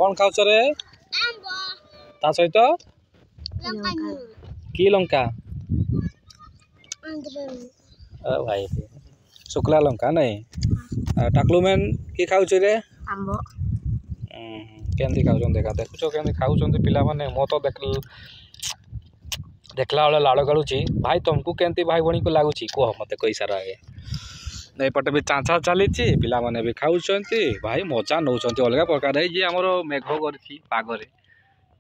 कौन खाऊ रे ता सहित की लंका भाई शुक्ला लंका नहीं टाकलू मैन की खाऊ रे आंबो केमती खाऊ देखा देखुच केमती खाऊ पिला माने मो तो देखला बेले लाड़ गलुची भाई तुमको केमती भाई भणी को लगुच कह मत कई सारा आगे एपटे भी चाँचा चली पिला माने भी खाऊ भाई मजा नौ अलग प्रकार जी आम मेघ कर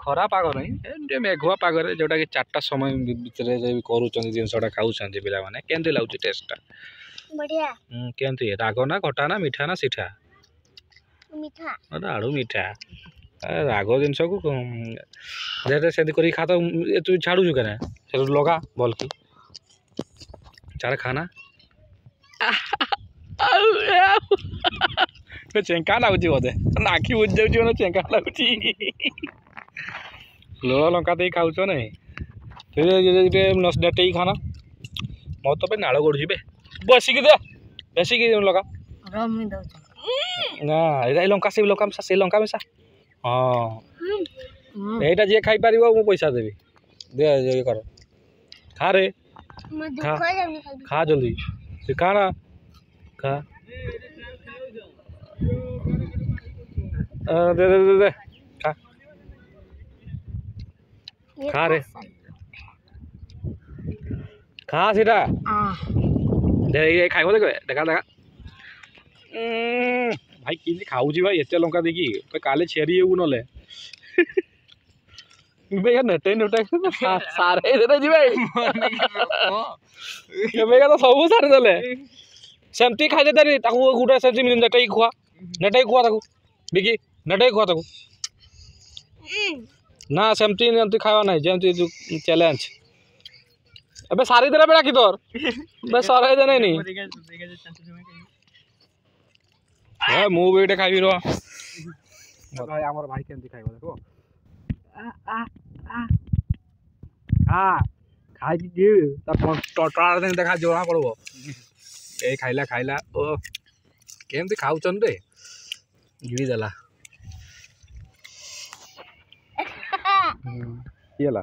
खरा पाग नहीं मेघुआ पागे जोटा कि 4टा समय भितर करुँचा खाऊ पिला माने केमती लगुच टेस्टा बढ़िया केमती राग ना खटा ना मीठा ना सीठा मीठा आड़ू मीठा राग जिनस को से खा तो तू छाड़ू क्या लगा भल की चार खाना चेंका लगुच बोधे आखि बुझ जाऊँ चेंका लगुच लुण लंका दे खाऊ नहीं डेटे खाना मो तो नाड़ गड़ुची बे बसिक दे बेसिक लगा ना ये लंका से लंका मिसा से लंका मिसा हाँ यहीटा जी खाई पार मु पैसा देवी दे ये कर खा रे खा खा जल्दी से खा ना खा दे दे दे दे खा खा रे खा सीटा दे ये खाइब देखे देखा देखा भाई कि खाऊ भाई एत लंका देखी काले छेरी ना नेटे नेटे सारे जी तो सब सारी देले सेमती खाई दे गोटे सेमती नेटे खुआ बिकी नेटे खुआ ना सेमती खावा ना जमती चैलेंज अबे सारी देला बेड़ा कि तोर बे सरे दे नहीं ए मु बेटे खाइबी रो भाई हमर भाई केमती खाइबो देखो आ आ आ खाई कि टटा दिन देखा जोड़ा पड़बो ए खाइला खाइला ओ केमती खाउचन रे गिरी देला येला